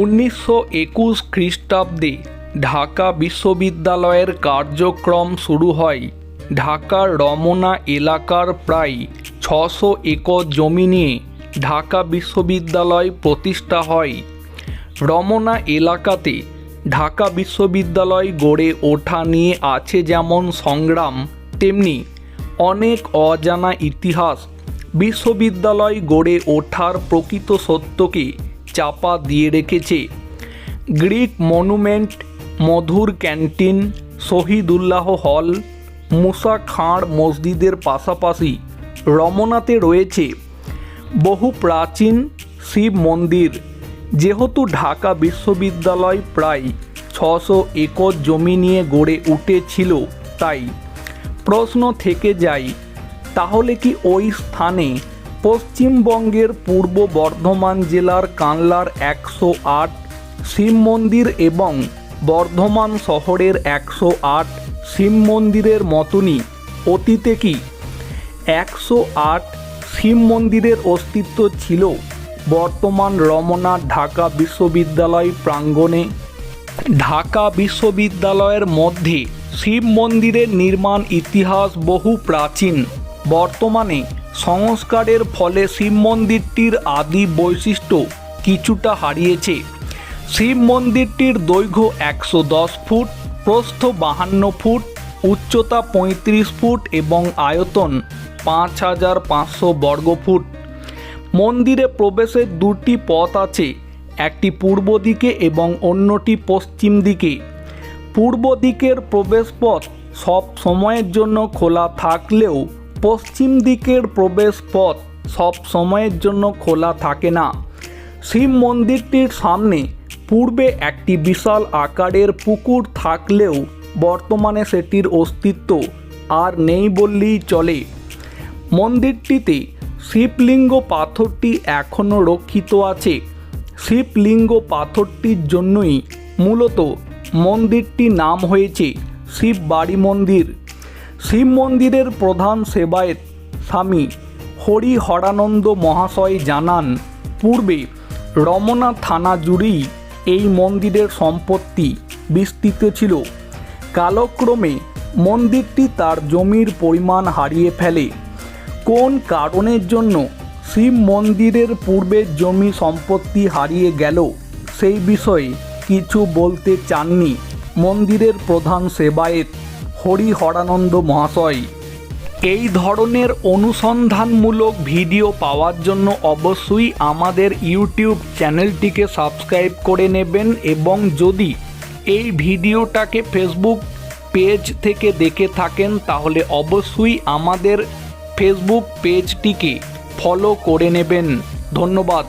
1921 খ্রিস্টাব্দে ঢাকা বিশ্ববিদ্যালয়ের কার্যক্রম শুরু হয়। ঢাকার রমনা এলাকার প্রায় 600 একর জমি নিয়ে ঢাকা বিশ্ববিদ্যালয় প্রতিষ্ঠা হয়। রমনা এলাকাতে ঢাকা বিশ্ববিদ্যালয় গড়ে ওঠা নিয়ে আছে যেমন সংগ্রাম, তেমনি অনেক অজানা ইতিহাস। বিশ্ববিদ্যালয় গড়ে ওঠার প্রকৃত সত্যকে চাপা দিয়ে রেখেছে। গ্রিক মনুমেন্ট, মধুর ক্যান্টিন, শহীদুল্লাহ হল, মুসা খাঁর মসজিদের পাশাপাশি রমনাতে রয়েছে বহু প্রাচীন শিব মন্দির। যেহেতু ঢাকা বিশ্ববিদ্যালয় প্রায় 600 একর জমি নিয়ে গড়ে উঠেছিল, তাই প্রশ্ন থেকে যায়, তাহলে কি ওই স্থানে পশ্চিমবঙ্গের পূর্ব বর্ধমান জেলার কানলার 108 শিব মন্দির এবং বর্ধমান শহরের 108 শিব মন্দিরের মতনই অতীতে কি 108 শিব মন্দিরের অস্তিত্ব ছিল বর্তমান রমনা ঢাকা বিশ্ববিদ্যালয় প্রাঙ্গণে? ঢাকা বিশ্ববিদ্যালয়ের মধ্যে শিব মন্দিরের নির্মাণ ইতিহাস বহু প্রাচীন। বর্তমানে সংস্কারের ফলে শিব মন্দিরটির আদি বৈশিষ্ট্য কিছুটা হারিয়েছে। শিব মন্দিরটির দৈর্ঘ্য 110 ফুট, প্রস্থ 52 ফুট, উচ্চতা 35 ফুট এবং আয়তন 5500 বর্গফুট। মন্দিরে প্রবেশের দুটি পথ আছে, একটি পূর্ব দিকে এবং অন্যটি পশ্চিম দিকে। পূর্ব দিকের প্রবেশপথ সব সময়ের জন্য খোলা থাকলেও পশ্চিম দিকের প্রবেশপথ সব সময়ের জন্য খোলা থাকে না। শিব মন্দিরটির সামনে পূর্বে একটি বিশাল আকারের পুকুর থাকলেও বর্তমানে সেটির অস্তিত্ব আর নেই বললেই চলে। মন্দিরটিতে শিবলিঙ্গ পাথরটি এখনও রক্ষিত আছে। শিবলিঙ্গ পাথরটির জন্যই মূলত মন্দিরটির নাম হয়েছে শিব বাড়ি মন্দির। শিব মন্দিরের প্রধান সেবায়েত স্বামী হরিহরানন্দ মহাশয় জানান, পূর্বে রমনা থানা জুড়েই এই মন্দিরের সম্পত্তি বিস্তৃত ছিল। কালক্রমে মন্দিরটি তার জমির পরিমাণ হারিয়ে ফেলে। কোন কারণের জন্য শিব মন্দিরের পূর্বের জমি সম্পত্তি হারিয়ে গেল সেই বিষয়ে কিছু বলতে চাননি মন্দিরের প্রধান সেবায়েত হরিহরানন্দ মহাশয়। এই ধরনের অনুসন্ধানমূলক ভিডিও পাওয়ার জন্য অবশ্যই আমাদের ইউটিউব চ্যানেলটিকে সাবস্ক্রাইব করে নেবেন এবং যদি এই ভিডিওটাকে ফেসবুক পেজ থেকে দেখে থাকেন তাহলে অবশ্যই আমাদের ফেসবুক পেজটিকে ফলো করে নেবেন। ধন্যবাদ।